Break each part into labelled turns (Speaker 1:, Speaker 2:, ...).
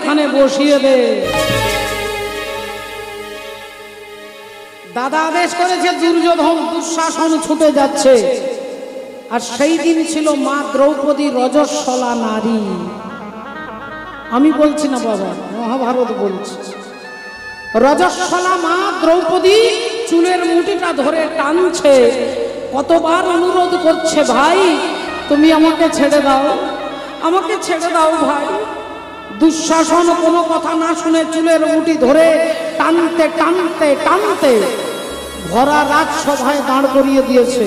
Speaker 1: এখানে বসিয়ে দে। দাদা আদেশ করেছে, দুর্যোধন দুঃশাসন ছুটে যাচ্ছে। আর সেই দিন ছিল মা দ্রৌপদী রজস্বলা নারী। আমি বলছি না বাবা, মহাভারত বলছে। রজস্বলা মা দ্রৌপদী চুলের মুঠিটা ধরে টানছে, কতবার অনুরোধ করছে, ভাই তুমি আমাকে ছেড়ে দাও, আমাকে ছেড়ে দাও ভাই। দুঃশাসন কোনো কথা না শুনে চুলের মুঠি ধরে টানতে টানতে টানতে ভরা রাজসভায় দাঁড় করিয়ে দিয়েছে।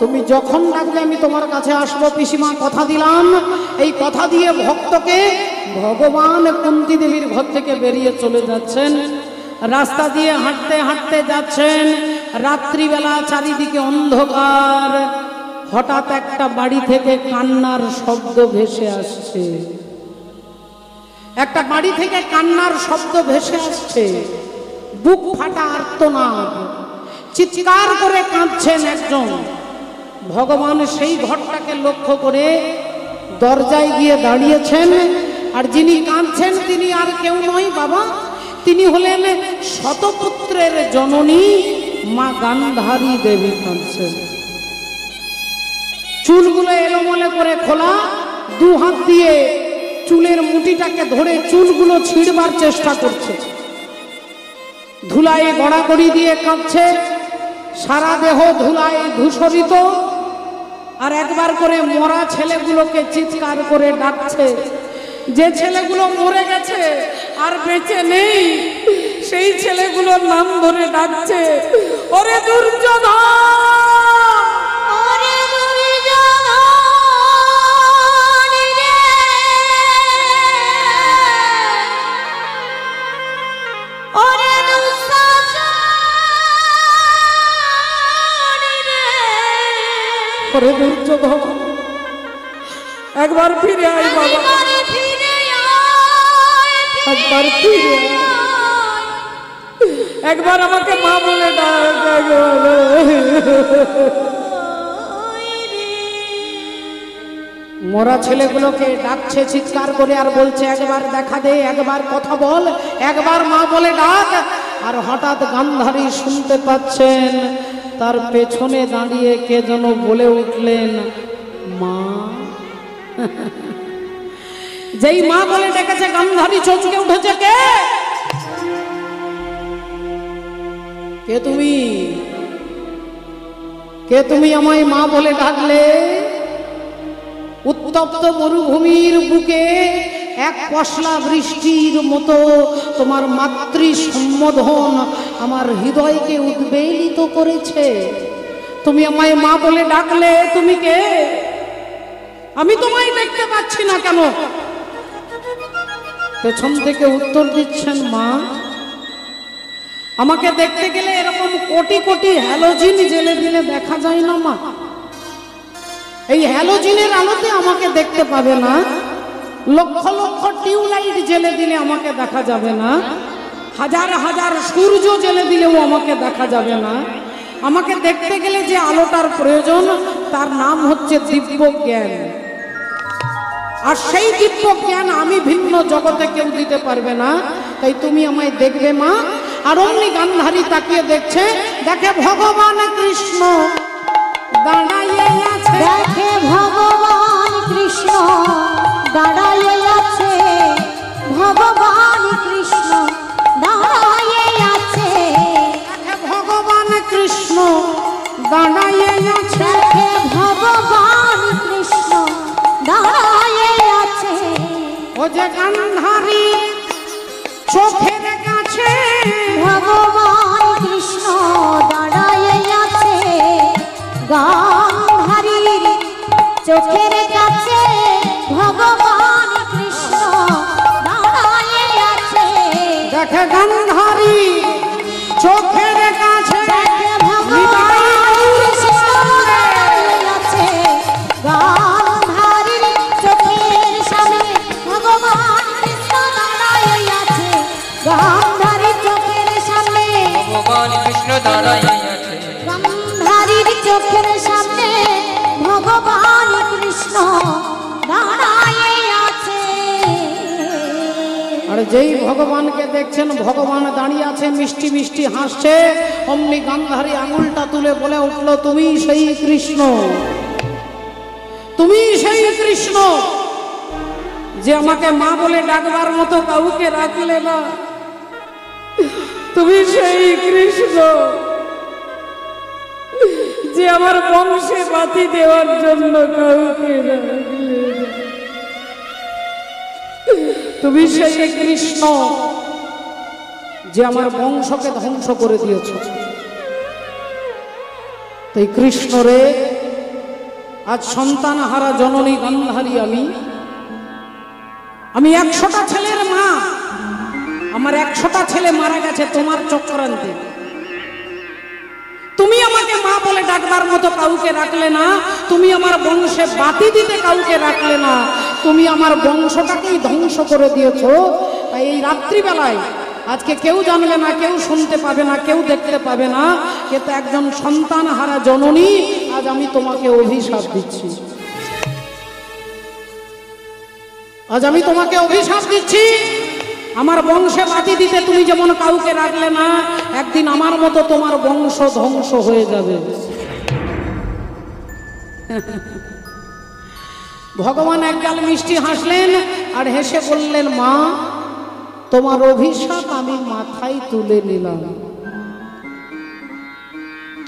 Speaker 1: তুমি যখন ডাকলে আমি তোমার কাছে আসবো পিসিমা, কথা দিলাম। এই কথা দিয়ে ভক্তকে ভগবান কুন্তী দেবীর ঘর থেকে বেরিয়ে চলে যাচ্ছেন। রাস্তা দিয়ে হাঁটতে হাঁটতে যাচ্ছেন, রাত্রিবেলা চারিদিকে অন্ধকার। হঠাৎ একটা বাড়ি থেকে কান্নার শব্দ ভেসে আসছে। একটা বাড়ি থেকে কান্নার শব্দ ভেসে আসছে। বুক ফাটা আর্তনাদ, চিৎকার করে কাঁদছেন একজন। ভগবান সেই ঘরটাকে লক্ষ্য করে দরজায় গিয়ে দাঁড়িয়েছেন। আর যিনি কাঁদছেন তিনি আর কেউ নয় বাবা, তিনি হলেন শতপুত্রের জননী মা গান্ধারী দেবী কাঁদছেন। চুলগুলো এলোমেলো করে খোলা, দু হাত দিয়ে চুলের মুঠিটাকে ধরে চুলগুলো ছিঁড়বার চেষ্টা করছে। ধুলায় গড়াগড়ি দিয়ে কাঁদছে, সারা দেহ ধুলায় ধূসরিত। আর একবার করে মরা ছেলেগুলোকে চিৎকার করে ডাকছে। যে ছেলেগুলো মরে গেছে আর বেঁচে নেই, সেই ছেলেগুলোর নাম ধরে ডাকছে, ওরে দুর্যোধন, ওরে দুর্যোধন রে, ওরে দুঃশাসন রে, ওরে দুর্যোধন একবার ফিরে আয় বাবা, একবার ফিরে একবার আমাকে মা বলে ডাক। মরা ছেলেগুলোকে ডাকছে চিৎকার করে, আর বলছে একবার দেখা দে, একবার কথা বল, একবার মা বলে ডাক। আর হঠাৎ গান্ধারী শুনতে পাচ্ছেন তার পেছনে দাঁড়িয়ে কে যেন বলে উঠলেন, মা। যেই মা বলে ডেকেছে, গান্ধারী চমকে উঠেছে। কে কে তুমি? কে তুমি আমায় মা বলে ডাকলে? উত্তপ্ত মরুভূমির বুকে এক পশলা বৃষ্টির মতো তোমার মাতৃ সম্বোধন আমার হৃদয়কে উদ্বেলিত করেছে। তুমি আমায় মা বলে ডাকলে, তুমি কে? আমি তোমায় দেখতে পাচ্ছি না কেন? পেছন থেকে উত্তর দিচ্ছেন, মা আমাকে দেখতে গেলে এরকম কোটি কোটি হ্যালোজিন জেলে দিলে দেখা যায় না মা। এই হ্যালোজিনের আলোতে আমাকে দেখতে পাবে না। লক্ষ লক্ষ টিউবলাইট জেলে দিলে আমাকে দেখা যাবে না। হাজার হাজার সূর্য জেলে দিলেও আমাকে দেখা যাবে না। আমাকে দেখতে গেলে যে আলোটার প্রয়োজন তার নাম হচ্ছে দিব্য জ্ঞান। আর সেই দিব্য জ্ঞান আমি ভিন্ন জগতে কেউ দিতে পারবে না। তাই তুমি আমায় দেখবে মা। আর অমনি গান্ধারী তাকিয়ে দেখছে, দেখে ভগবান কৃষ্ণ দাঁড়াইয়ে আছে,
Speaker 2: দেখে ভগবান কৃষ্ণ দাঁড়াইয়ে আছে, ভগবান কৃষ্ণ দাঁড়াইয়ে আছে,
Speaker 1: দেখে ভগবান কৃষ্ণ দাঁড়াইয়ে আছে,
Speaker 2: দেখে ভগবান কৃষ্ণ দাঁড়াইয়ে আছে।
Speaker 1: ও যে গান্ধারী চোখের কাছে
Speaker 2: ভগবান কৃষ্ণ দাঁড়াইয়ে আছে, গান্ধারীর চোখের কাছে ভগবান কৃষ্ণ দাঁড়াইয়ে আছে।
Speaker 1: দেখে গান্ধারী চোখের কাছে,
Speaker 2: দেখে ভগবান কৃষ্ণ দাঁড়াইয়ে আছে, গান্ধারীর চোখের সামনে ভগবান কৃষ্ণ দাঁড়াইয়ে আছে, গান্ধারীর চোখের সামনে
Speaker 3: ভগবান কৃষ্ণ দাঁড়াইয়া আছে,
Speaker 2: গান্ধারীর চোখের সামনে ভগবান কৃষ্ণ
Speaker 1: যেই ভগবানকে দেখছেন ভগবান দাঁড়িয়ে আছে মিষ্টি মিষ্টি হাসছে, অমনি গান্ধারী আঙুলটা তুলে বলে উঠল, তুমি সেই কৃষ্ণ, তুমি সেই কৃষ্ণ যে আমাকে মা বলে ডাকবার মতো কাউকে রাখলে না, তুমি সেই কৃষ্ণ যে আমার বংশে বাতি দেওয়ার জন্য কাউকে রাখলে না, তুমি সেই কৃষ্ণ যে আমার বংশকে ধ্বংস করে দিয়েছ। তাই কৃষ্ণ রে, আজ সন্তান হারা জননী গান্ধারী আমি 100টা ছেলের মা, আমার 100টা ছেলে মারা গেছে তোমার চক্রান্তে। তুমি আমাকে মা বলে ডাকবার মতো কাউকে রাখলে না, তুমি আমার বংশে বাতি দিতে কাউকে রাখলে না, তুমি আমার বংশটাকেই ধ্বংস করে দিয়েছো। তাই এই রাত্রিবেলায় আজকে কেউ জানবে না, কেউ শুনতে পাবে না, কেউ দেখতে পাবে না, কিন্তু একজন সন্তান হারা জননী আজ আমি তোমাকে অভিশাপ দিচ্ছি। আজ আমি তোমাকে অভিশাপ দিচ্ছি, আমার বংশে বাতি দিতে তুমি যেমন কাউকে রাখলে না, একদিন আমার মতো তোমার বংশ ধ্বংস হয়ে যাবে। ভগবান একগাল মিষ্টি হাসলেন আর হেসে বললেন, মা তোমার অভিশাপ আমি মাথায় তুলে নিলাম,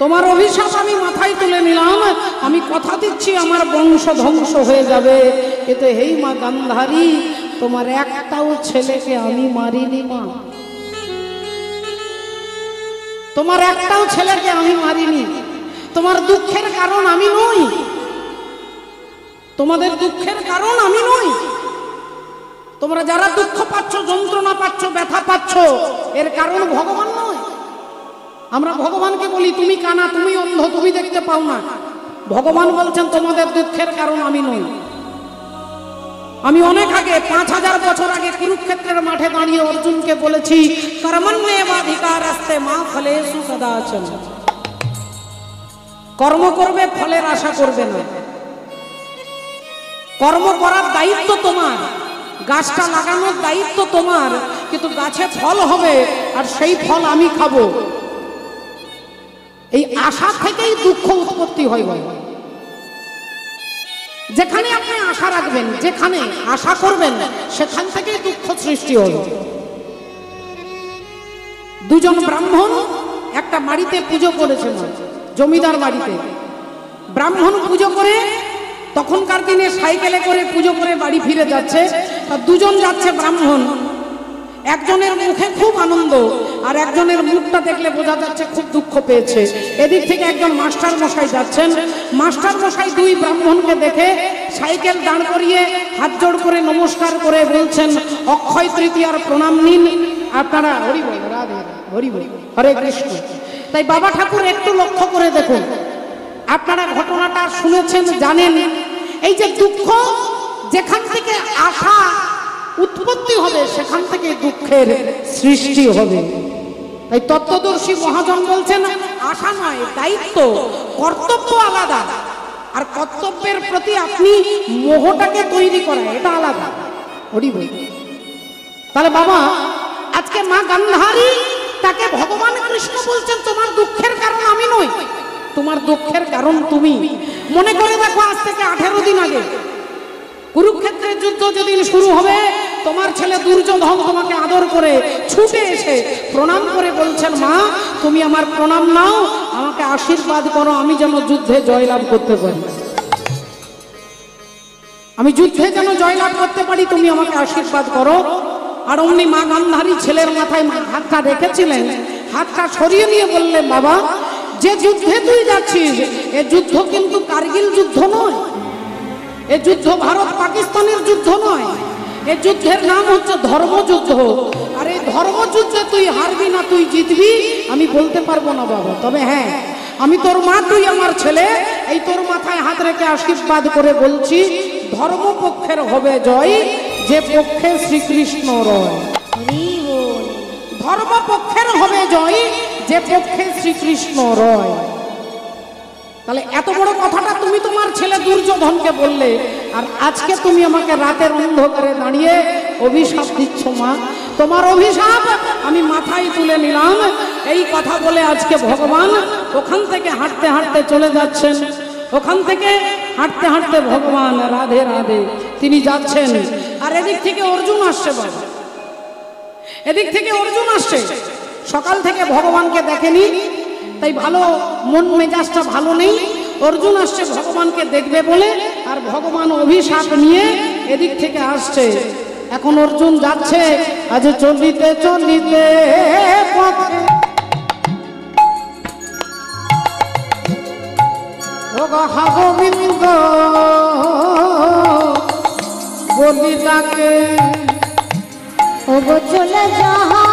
Speaker 1: তোমার অভিশাপ আমি মাথায় তুলে নিলাম। আমি কথা দিচ্ছি আমার বংশ ধ্বংস হয়ে যাবে, কিন্তু হেই মা গান্ধারী, তোমার একটাও ছেলেকে আমি মারিনি মা, তোমার একটাও ছেলেকে আমি মারিনি। তোমার দুঃখের কারণ আমি নই, তোমাদের দুঃখের কারণ আমি নই। তোমরা যারা দুঃখ পাচ্ছ, যন্ত্রণা পাচ্ছ, ব্যথা পাচ্ছ, এর কারণ ভগবান নয়। আমরা ভগবানকে বলি তুমি কানা, তুমি অন্ধ, তুমি দেখতে পাও না। ভগবান বলছেন তোমাদের দুঃখের কারণ আমি নই। আমি অনেক আগে 5000 বছর আগে কুরুক্ষেত্রের মাঠে দাঁড়িয়ে অর্জুনকে বলেছি, কর্মণ্যেবাধিকারস্তে মা ফলেষু কদাচন, কর্ম করবে, ফলের আশা করবে না। কর্ম করার দায়িত্ব তোমার, গাছটা লাগানোর দায়িত্ব তোমার, কিন্তু গাছে ফল হবে আর সেই ফল আমি খাবো। এই আশা থেকেই দুঃখ উৎপত্তি হয়। যেখানে আপনি আশা রাখবেন, যেখানে আশা করবেন, সেখান থেকেই দুঃখ সৃষ্টি হবে। দুজন ব্রাহ্মণ একটা বাড়িতে পুজো করেছেন, জমিদার বাড়িতে। ব্রাহ্মণ পুজো করে, তখনকার দিনে সাইকেলে করে পুজো করে বাড়ি ফিরে যাচ্ছে। দুজন যাচ্ছে ব্রাহ্মণ, একজনের মুখে খুব আনন্দ আর একজনের মুখটা দেখলে বোঝা যাচ্ছে খুব দুঃখ পেয়েছে। এদিক থেকে একজন মাস্টার মশাই যাচ্ছেন। মাস্টার মশাই দুই ব্রাহ্মণকে দেখে সাইকেল দাঁড় করিয়ে হাত জোড় করে নমস্কার করে বলছেন, অক্ষয় তৃতীয়ার প্রণাম নিন আপনারা। হরি বল, রাধে হরি বল, হরে কৃষ্ণ। তাই বাবা ঠাকুর একটু লক্ষ্য করে দেখুন, আপনারা ঘটনাটা শুনেছেন, জানেন। এই যে দুঃখ, যেখান থেকে আশা উৎপত্তি হবে সেখান থেকে দুঃখের সৃষ্টি হবে। তাই তত্ত্বদর্শী মহাজন বলছেন, আশা নয়, দায়িত্ব, কর্তব্য আলাদা। আর কর্তব্যের প্রতি আপনি মোহটাকে তৈরি করা, এটা আলাদা। হরি বল। তাহলে বাবা, আজকে মা গান্ধারী, তাকে ভগবান কৃষ্ণ বলছেন, তোমার দুঃখের কারণ আমি নই, তোমার দুঃখের কারণ তুমি। মনে করে দেখো, আজ থেকে 18 দিন আগে কুরুক্ষেত্রের যুদ্ধ যেদিন শুরু হবে, তোমার ছেলে দুর্যোধন তোমাকে আদর করে ছুটে এসে প্রণাম করে বলছেন, মা তুমি আমার প্রণাম নাও, আমাকে আশীর্বাদ করো, আমি যেন যুদ্ধে জয়লাভ করতে পারি, আমি যুদ্ধে যেন জয়লাভ করতে পারি, তুমি আমাকে আশীর্বাদ করো। আর অমনি মা গান্ধারী ছেলের মাথায় হাতটা রেখেছিলেন, হাতটা সরিয়ে নিয়ে বললেন, বাবা যে যুদ্ধে তুই যাচ্ছিস, এ যুদ্ধ কিন্তু কার্গিল যুদ্ধ নয়, এ যুদ্ধ ভারত পাকিস্তানের যুদ্ধ নয়, এ যুদ্ধের নাম হচ্ছে ধর্মযুদ্ধ। আর এই ধর্মযুদ্ধে তুই হারবি না তুই জিতবি আমি বলতে পারবো না বাবা, তবে হ্যাঁ আমি তোর মা, তুই আমার ছেলে, এই তোর মাথায় হাত রেখে আশীর্বাদ করে বলছি, ধর্মপক্ষের হবে জয়, যে পক্ষে শ্রীকৃষ্ণ রয়। ধর্মপক্ষের হবে জয়, যে পক্ষে শ্রীকৃষ্ণ রয়। তাহলে এত বড় কথাটা তুমি তোমার ছেলে দুর্যোধনকে বললে, আর আজকে তুমি আমাকে রাতের অন্ধকারে দাঁড়িয়ে অভিশাপ দিচ্ছ। মা, তোমার অভিশাপ আমি মাথায় তুলে নিলাম। এই কথা বলে আজকে ভগবান ওখান থেকে হাঁটতে হাঁটতে চলে যাচ্ছেন। ওখান থেকে হাঁটতে হাঁটতে ভগবান রাধে রাধে তিনি যাচ্ছেন। আর এদিক থেকে অর্জুন আসছে। বাবা, এদিক থেকে অর্জুন আসছে। সকাল থেকে ভগবানকে দেখেনি, তাই ভালো মন মেজাজটা ভালো নেই। অর্জুন আসছে ভগবানকে দেখবে বলে, আর ভগবান অভিশাপ নিয়ে এদিক থেকে আসছে। এখন অর্জুন যাচ্ছে, আজ চলিতে চলিতে পথে ওগো গোবিন্দ বলি ডাকে,
Speaker 2: ওগো চলে যাও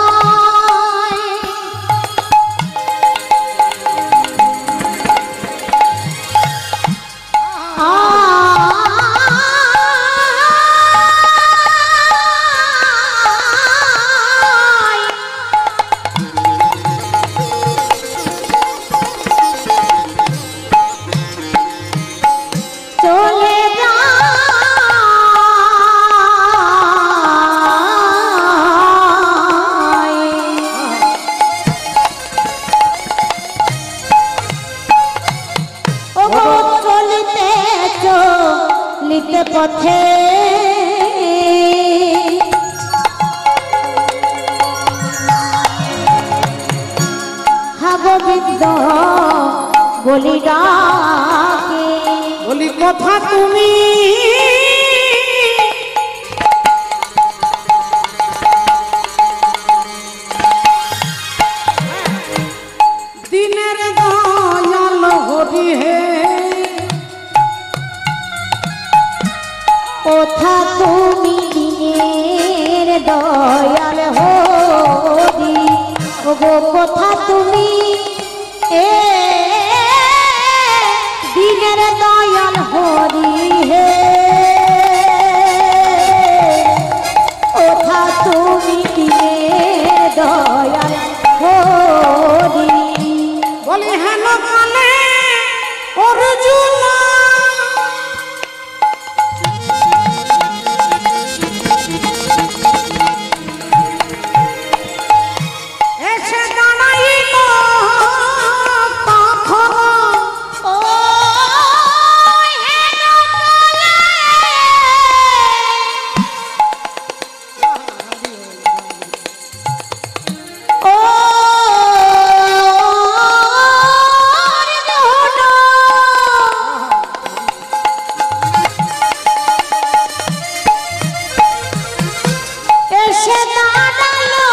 Speaker 2: পথে গোবিন্দ বলি ডাকে,
Speaker 1: বলি কথা তুমি দিনের দয়াল হরি হে,
Speaker 2: কথা তুমি দিনের দয়াল হরি, ওগো কথা তুমি দিনের দয়াল হরি হে, কথা তুমি দিনের দয়াল হরি।
Speaker 1: বলি হেন কালে অর্জুন এসে দাঁড়াইল তখন,
Speaker 2: ও হেন কালে ও এসে দাঁড়ালো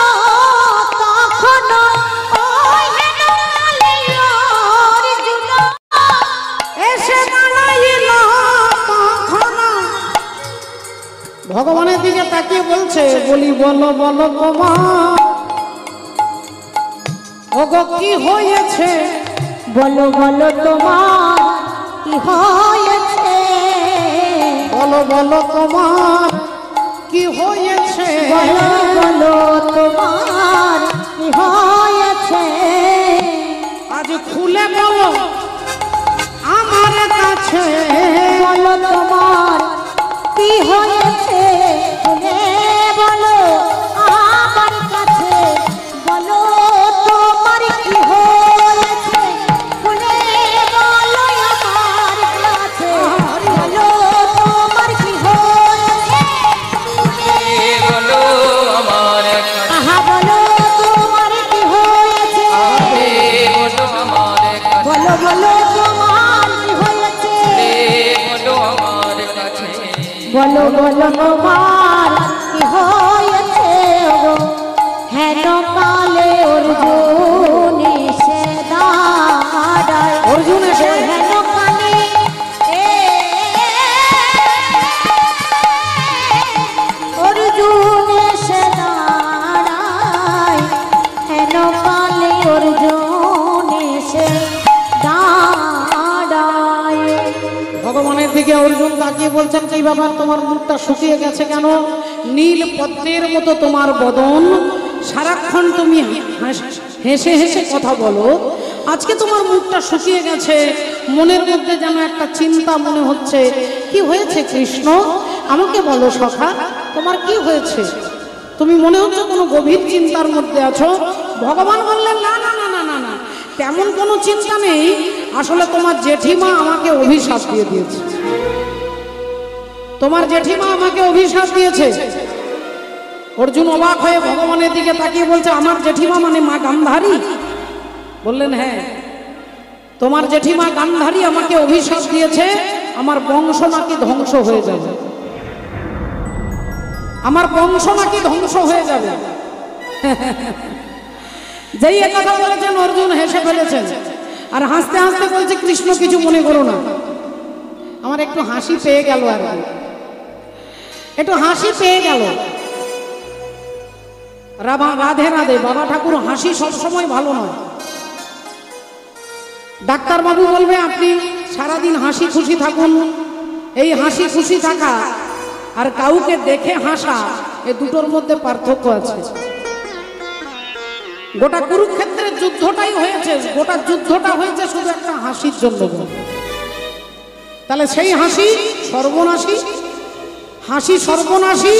Speaker 2: তখন, ও হেন কালে অর্জুন
Speaker 1: এসে দাঁড়াইল তখন। ভগবানের দিকে তাকিয়ে বলছে, বলি বলো বলো তোমার ওগো কি হয়েছে,
Speaker 2: বলো বলো তোমার কি হয়েছে,
Speaker 1: বলো বলো তোমার কি হয়েছে,
Speaker 2: বলো বলো তোমার কি হয়েছে,
Speaker 1: আজ খুলে বলো আমার কাছে,
Speaker 2: বলো তোমার কি হয়েছে, খুলে বলো আমার কাছে, বলো তোমার কি হয়েছে, খুলে বলো আমার কাছে, বলো তোমার কি হয়েছে,
Speaker 3: বলো আমার কাছে,
Speaker 2: আহা বলো তোমার কি হয়েছে,
Speaker 3: বলো আমার কাছে,
Speaker 2: বলো বলো তোমার কি হয়েছে,
Speaker 3: বলো আমার কাছে,
Speaker 2: বলো বলো তোমার কি হয়েছে, ওগো হেন কালে অর্জুন এসে দাঁড়ায়,
Speaker 1: অর্জুন এসে
Speaker 2: হেন কালে অর্জুন এসে দাঁড়ায়, হেন কালে অর্জুন এসে দাঁড়ায়।
Speaker 1: ভগবানের দিকে অর্জুন তাকিয়ে বলছেন, কি ব্যাপার তোমার মুখটা শুকিয়ে গেছে কেন, নীল পদ্মের মতো তোমার বদন, সারাক্ষণ তুমি হেসে হেসে কথা বলো, আজকে তোমার মুখটা শুকিয়ে গেছে, মনের মধ্যে যেন একটা চিন্তা মনে হচ্ছে। কি হয়েছে কৃষ্ণ, আমাকে বলো সখা, তোমার কি হয়েছে? তুমি মনে হচ্ছে কোনো গভীর চিন্তার মধ্যে আছো। ভগবান বললেন, না না না না না না, তেমন কোনো চিন্তা নেই। আসলে তোমার জেঠিমা আমাকে অভিশাপ দিয়ে দিয়েছে। তোমার জেঠিমা আমাকে অভিশাপ দিয়েছে। অর্জুন অবাক হয়ে ভগবানের দিকে তাকিয়ে বলছে, আমার জেঠিমা মানে মা গান্ধারী? বললেন, হ্যাঁ, তোমার জেঠিমা গান্ধারী আমাকে অভিশাপ দিয়েছে, আমার বংশ নাকি ধ্বংস হয়ে যাবে, আমার বংশ নাকি ধ্বংস হয়ে যাবে। যেই একথা বলেছেন অর্জুন হেসে ফেলেছেন, আর হাসতে হাসতে বলছে, কৃষ্ণ কিছু মনে করো না। আমার একটু হাসি পেয়ে গেল, আর একটু হাসি পেয়ে গেল। রাধে রাধে। বাবা ঠাকুর, হাসি সবসময় ভালো নয়। ডাক্তারবাবু বলবে আপনি সারাদিন হাসি খুশি থাকুন। এই হাসি খুশি থাকা আর কাউকে দেখে হাসা, এই দুটোর মধ্যে পার্থক্য আছে। গোটা কুরুক্ষেত্রের যুদ্ধটাই হয়েছে, গোটা যুদ্ধটা হয়েছে শুধু একটা হাসির জন্য। তাহলে সেই হাসি সর্বনাশী, হাসি সর্বনাশী।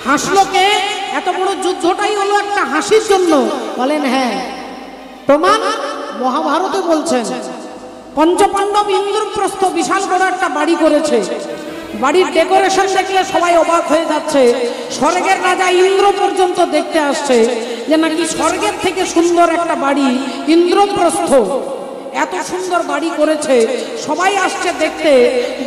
Speaker 1: হাসলো কে? এত বড় যুদ্ধটাই হলো একটা হাসির জন্য। বলেন হ্যাঁ, প্রমাণ মহাভারতে বলছেন, পঞ্চপাণ্ডব ইন্দ্রপ্রস্থ বিশাল বড় একটা বাড়ি করেছে। বাড়ির ডেকোরেশন দেখলে সবাই অবাক হয়ে যাচ্ছে। স্বর্গের রাজা ইন্দ্র পর্যন্ত দেখতে আসছে যে নাকি স্বর্গের থেকে সুন্দর একটা বাড়ি ইন্দ্রপ্রস্থ, এত সুন্দর বাড়ি করেছে। সবাই আসছে দেখতে।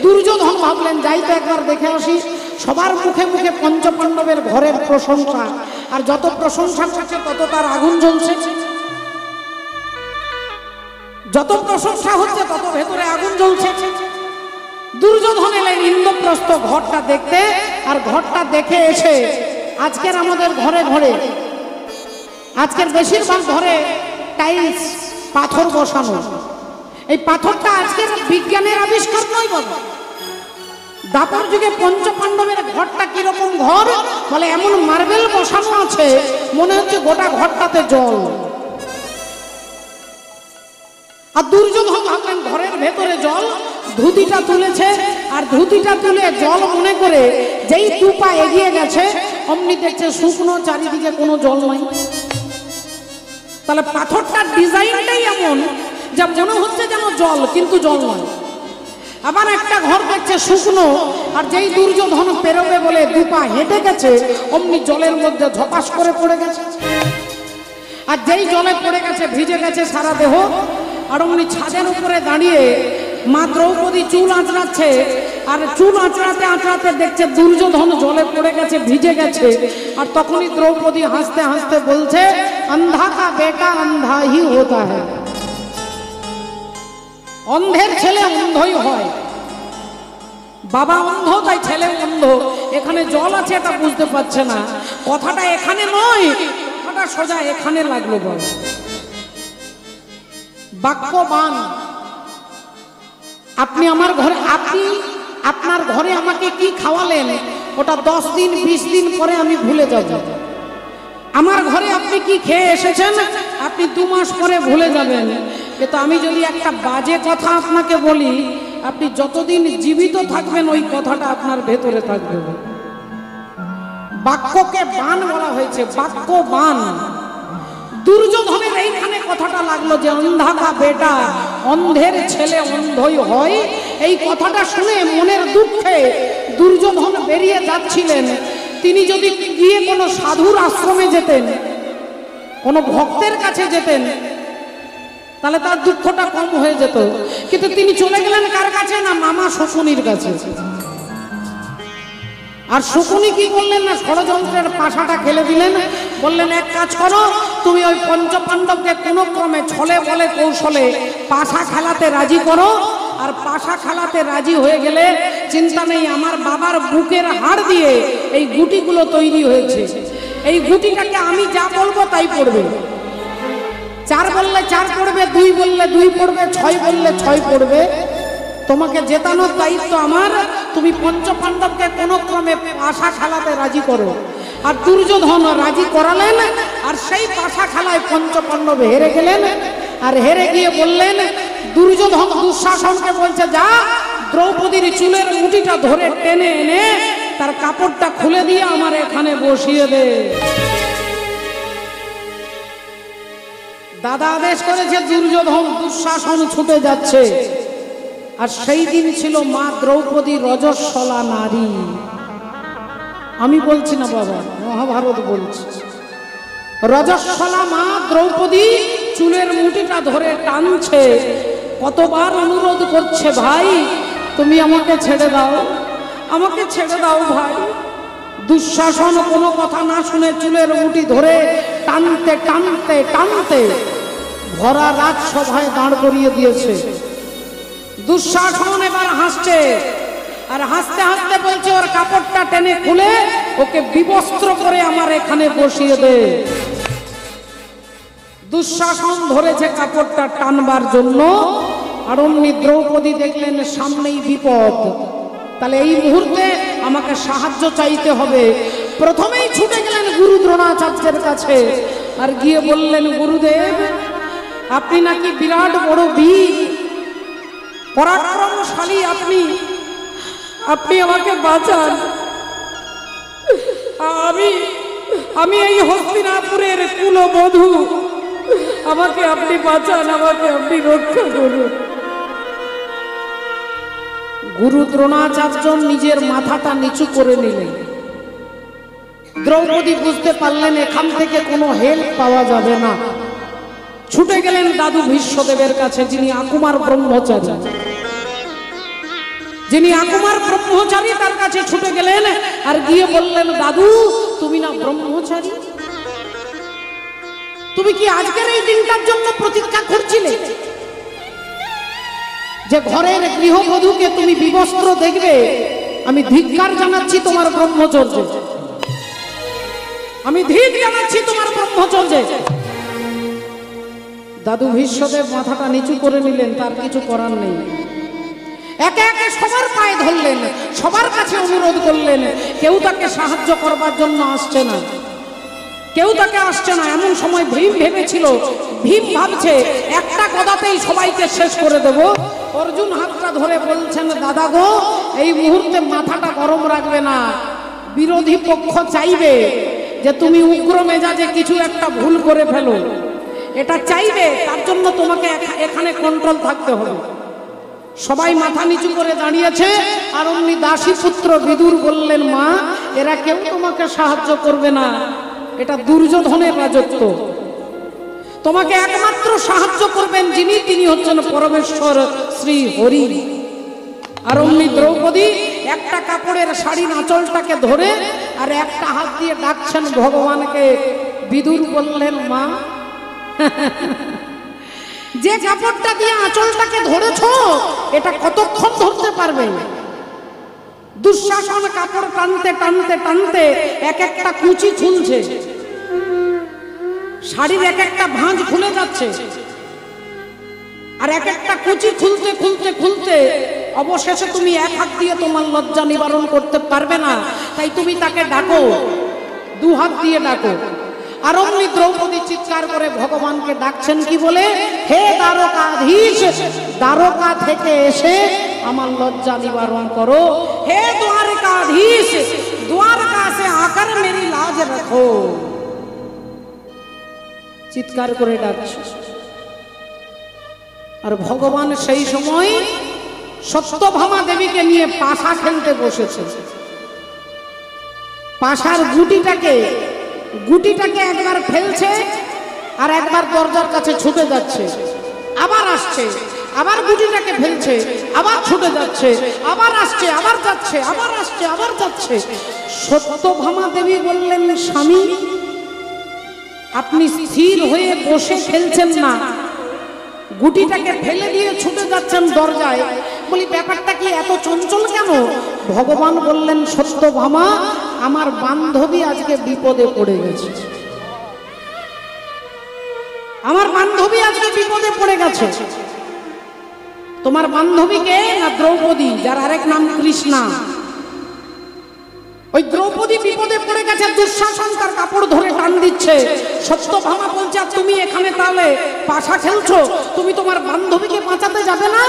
Speaker 1: দুর্যোধন ভাবলেন, যাই তো একবার দেখে আসি। সবার মুখে মুখে পঞ্চপাণ্ডবের ঘরের প্রশংসা, আর যত প্রশংসা করছে তত তার আগুন জ্বলছে। যত প্রশংসা হচ্ছে তত ভেতরে আগুন জ্বলছে। দুর্যোধন এলেন ইন্দ্রপ্রস্থ ঘরটা দেখতে, আর ঘরটা দেখে এসে, আজকের আমাদের ঘরে ঘরে, আজকের বেশিরভাগ ঘরে টাইলস, পাথর বসানো। এই পাথরটা আজকের বিজ্ঞানের আবিষ্কার নয় বাবা। দাপর যুগে পঞ্চপাণ্ডবের ঘরটা কিরকম ঘর? বলে এমন মার্বেল বসানো আছে, মনে হচ্ছে গোটা ঘরটাতে জল। আর দুর্যোধন ভাবলেন ঘরের ভেতরে জল। ধুতিটা তুলেছে, আর ধুতিটা তুলে জল মনে করে যেই দু পা এগিয়ে গেছে, অমনি দেখছে শুকনো, চারিদিকে কোনো জল নাই। তাহলে পাথরটার ডিজাইনটাই এমন যা মনে হচ্ছে যেন জল, কিন্তু জল নয়। আবার একটা ঘর দেখছে শুকনো, আর যেই দুর্যোধন পেরোবে বলে দু পা হেঁটে গেছে, অমনি জলের মধ্যে ঝপাস করে পড়ে গেছে। আর যেই জলে পড়ে গেছে, ভিজে গেছে সারা দেহ। আর অমনি ছাদের উপরে দাঁড়িয়ে মা দ্রৌপদী চুল আঁচড়াচ্ছে, আর চুল আঁচড়াতে আঁচড়াতে দেখছে দুর্যোধন জলে পড়ে গেছে, ভিজে গেছে। আর তখনই দ্রৌপদী হাসতে হাসতে বলছে, অন্ধা কা বেটা অন্ধা হি হোতা হ্যায়। অন্ধের ছেলে অন্ধই হয়। বাবা অন্ধ তাই ছেলে অন্ধ। এখানে জল আছে এটা বুঝতে পারছে না। কথাটা এখানে নয়, কথাটা সোজা এখানে লাগলো। বল বাক্যবান। আপনি আমার ঘরে, আপনি আপনার ঘরে আমাকে কি খাওয়ালেন, ওটা 10 দিন 20 দিন পরে আমি ভুলে যাব। আমার ঘরে আপনি কি খেয়ে এসেছেন, আপনি 2 মাস পরে ভুলে যাবেন। কিন্তু আমি যদি একটা বাজে কথা আপনাকে বলি, আপনি যতদিন জীবিত থাকবেন ওই কথাটা আপনার ভেতরে থাকবে। বাক্যকে বান বলা হয়েছে, বাক্য বান। দুর্যোধনের এইখানে কথাটা লাগলো যে অন্ধা কা বেটা, অন্ধের ছেলে অন্ধই হয়। এই কথাটা শুনে মনের দুঃখে দুর্যোধন বেরিয়ে যাচ্ছিলেন। তিনি যদি গিয়ে কোনো সাধুর আশ্রমে যেতেন, কোনো ভক্তের কাছে যেতেন, তাহলে তার দুঃখটা কম হয়ে যেত। কিন্তু তিনি চলে গেলেন কার কাছে? না, মামা শকুনির কাছে। আর শকুনি কি করলেন না, ষড়যন্ত্রের পাশাটা খেলে দিলেন। বললেন, এক কাজ করো, তুমি ওই পঞ্চপাণ্ডবকে কোনো ক্রমে ছলে বলে কৌশলে পাশা খেলাতে রাজি করো। আর পাশা খেলাতে রাজি হয়ে গেলে চিন্তা নেই, আমার বাবার বুকের হাড় দিয়ে এই গুটিগুলো তৈরি হয়েছে। এই গুটিটাকে আমি যা বলবো তাই পড়বে। 4 বললে 4 পড়বে, 2 বললে 2 পড়বে, 6 বললে 6 পড়বে। তোমাকে জেতানোর দায়িত্ব আমার। তুমি পঞ্চপাণ্ডবকে কোনো ক্রমে পাশা খেলাতে রাজি করো। আর দুর্যোধন রাজি করালেন, আর সেই পাশা খেলায় পঞ্চপাণ্ডব হেরে গেলেন। আর হেরে গিয়ে বললেন, দুর্যোধন দুঃশাসনকে বলছে, যা দ্রৌপদীর চুলের মুঠিটা ধরে টেনে এনে তার কাপড়টা খুলে দিয়ে আমার এখানে বসিয়ে দে। দাদা আদেশ করেছে, দুর্যোধন দুঃশাসন ছুটে যাচ্ছে। আর সেই দিন ছিল মা দ্রৌপদী রজস্বলা নারী। আমি বলছি না বাবা, মহাভারত বলছি। রজস্বলা মা দ্রৌপদী চুলের মুঠিটা ধরে টানছে, কতবার অনুরোধ করছে, ভাই তুমি আমাকে ছেড়ে দাও, আমাকে ছেড়ে দাও ভাই। দুঃশাসন কোনো কথা না শুনে চুলের মুঠি ধরে টানতে টানতে টানতে ভরা রাজসভায় দাঁড় করিয়ে দিয়েছে। দুঃশাসন এবার হাসছে, আর হাসতে হাসতে বলছে, ওর কাপড়টা টেনে খুলে ওকে বিবস্ত্র করে আমার এখানে বসিয়ে দে। দুঃশাসন ধরেছে কাপড়টা টানবার জন্য, আর অমনি দ্রৌপদী দেখলেন সামনেই বিপদ, তাহলে এই মুহূর্তে আমাকে সাহায্য চাইতে হবে। প্রথমেই ছুটে গেলেন গুরু দ্রোণাচার্যের কাছে, আর গিয়ে বললেন, গুরুদেব আপনি নাকি বিরাট বড় বীর, পরাক্রমশালী, আপনি আমাকে বাঁচান। আমি এই হস্তিনাপুরের কুলবধূ, আমাকে আপনি বাঁচান, আমাকে আপনি রক্ষা করুন। গুরু দ্রোণাচার্য নিজের মাথাটা নিচু করে নিলেন। দ্রৌপদী বুঝতে পারলেন এখান থেকে কোনো হেল্প পাওয়া যাবে না। ছুটে গেলেন দাদু ভীষ্মদেবের কাছে, যিনি আকুমার ব্রহ্মচারী। তার কাছে ছুটে গেলেন আর গিয়ে বললেন, দাদু তুমি না ব্রহ্মচারী, তুমি কি আজকের এই দিনটার জন্য প্রতীক্ষা করছিলে, যে ঘরের গৃহবধূকে তুমি বিবস্ত্র দেখবে? আমি ধিক্কার জানাচ্ছি তোমার ব্রহ্মচর্যে, আমি ধিক্কার জানাচ্ছি তোমার ব্রহ্মচর্যে। দাদু ভীষ্মদেব মাথাটা নিচু করে নিলেন, তার কিছু করার নেই। একে একে সবার পায়ে ধরলেন, সবার কাছে অনুরোধ করলেন। কেউ তাকে সাহায্য করবার জন্য আসছে না, কেউ তাকে আসছে না। এমন সময় ভীম ভেবেছিল, ভীম ভাবছে একটা গদাতেই সবাইকে শেষ করে দেব। অর্জুন হাতটা ধরে বলছেন, দাদা গো এই মুহূর্তে মাথাটা গরম রাখবে না। বিরোধী পক্ষ চাইবে যে তুমি উগ্র মেজাজে কিছু একটা ভুল করে ফেলো, এটা চাইবে, তার জন্য তোমাকে এখানে কন্ট্রোল থাকতে হবে। সবাই মাথা নিচু করে দাঁড়িয়েছে। আর অমনি দাসী পুত্র বিদুর বললেন, মা এরা কেউ তোমাকে সাহায্য করবে না, এটা দুর্যোধনের রাজত্ব। তোমাকে একমাত্র সাহায্য করবেন যিনি, তিনি হচ্ছেন পরমেশ্বর শ্রী হরি। আর অমনি দ্রৌপদী একটা কাপড়ের শাড়ির আঁচলটাকে ধরে আর একটা হাত দিয়ে ডাকছেন ভগবানকে। বিদুর বললেন, মা যে কাপড়টা দিয়ে আঁচলটাকে ধরেছো এটা কতক্ষণ ধরতে পারবে? দুঃশাসন কাপড় টানতে টানতে টানতে এক একটা কুচি খুলছে, শাড়ির এক একটা ভাঁজ খুলে যাচ্ছে, আর এক একটা কুচি খুলতে খুলতে খুলতে অবশেষে তুমি এক হাত দিয়ে তোমার লজ্জা নিবারণ করতে পারবে না, তাই তুমি তাকে ডাকো, দু হাত দিয়ে ডাকো। আর অমনি দ্রৌপদী চিৎকার করে ভগবানকে ডাকছেন, কি বলে? হে দ্বারকাধীশ, দ্বারকা থেকে এসে আমার লজ্জা নিবারণ করো। হে দ্বারকাধীশ, দ্বারকা সে আকার মেরি লাজ রাখো। চিৎকার করে ডাকছে। আর ভগবান সেই সময় সত্যভামা দেবীকে নিয়ে পাশা খেলতে বসেছে। পাশার গুটিটাকে একবার ফেলছে আর একবার দরজার কাছে ছুটে যাচ্ছে, আবার আসছে, আবার গুটিটাকে ফেলছে, আবার ছুটে যাচ্ছে, আবার আসছে, আবার যাচ্ছে, আবার আসছে, আবার যাচ্ছে। সত্যভামা দেবী বললেন, স্বামী আপনি স্থির হয়ে বসে খেলছেন না, গুটিটাকে ফেলে দিয়ে ছুটে যাচ্ছেন দরজায়। বলি ব্যাপারটা কি এত চঞ্চল কেন? ভগবান বললেন, সত্যভামা আমার বান্ধবী আজকে বিপদে পড়ে গেছে, আমার বান্ধবী আজকে বিপদে পড়ে গেছে। তোমার বান্ধবী কে? না দ্রৌপদী, যার আরেক নাম কৃষ্ণা। ওই দ্রৌপদী বিপদে পড়ে গেছে, দুঃশাসন তার কাপড় ধরে টান দিচ্ছে। সত্যভামা বলছে, আর তুমি এখানে তাহলে পাশা খেলছো, তুমি তোমার বান্ধবীকে বাঁচাতে যাবে না?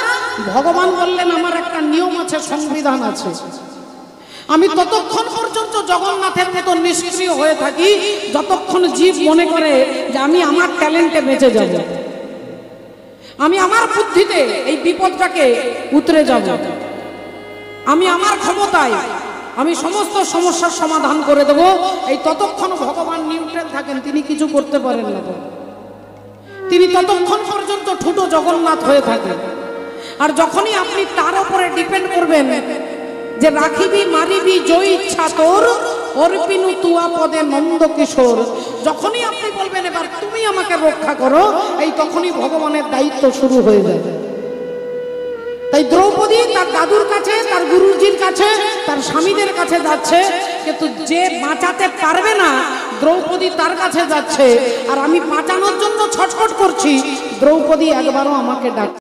Speaker 1: ভগবান বললেন, আমার একটা নিয়ম আছে, সংবিধান আছে। আমি ততক্ষণ পর্যন্ত জগন্নাথের মতো নিষ্ক্রিয় হয়ে থাকি যতক্ষণ জীব মনে করে যে আমি আমার ট্যালেন্টে বেঁচে যাব, আমি আমার বুদ্ধিতে এই বিপদটাকে উতরে যাব, আমি আমার ক্ষমতায় আমি সমস্ত সমস্যার সমাধান করে দেব। এই ততক্ষণ ভগবান নিউট্রাল থাকেন, তিনি কিছু করতে পারেন না। তিনি ততক্ষণ পর্যন্ত ঠুটো জগন্নাথ হয়ে থাকেন। আর যখনই আপনি তার উপরে ডিপেন্ড করবেন যে রাখিবি মারিবি জয় ইচ্ছা তোর, অর্পিনু তুয়া পদে নন্দ কিশোর, যখনই আপনি বলবেন এবার তুমি আমাকে রক্ষা করো, এই তখনই ভগবানের দায়িত্ব শুরু হয়ে যাবে। তাই দ্রৌপদী তার দাদুর কাছে, তার গুরুজির কাছে, তার স্বামীদের কাছে যাচ্ছে, কিন্তু যে বাঁচাতে পারবে না দ্রৌপদী তার কাছে যাচ্ছে। আর আমি বাঁচানোর জন্য ছটফট করছি, দ্রৌপদী একবারও আমাকে ডাক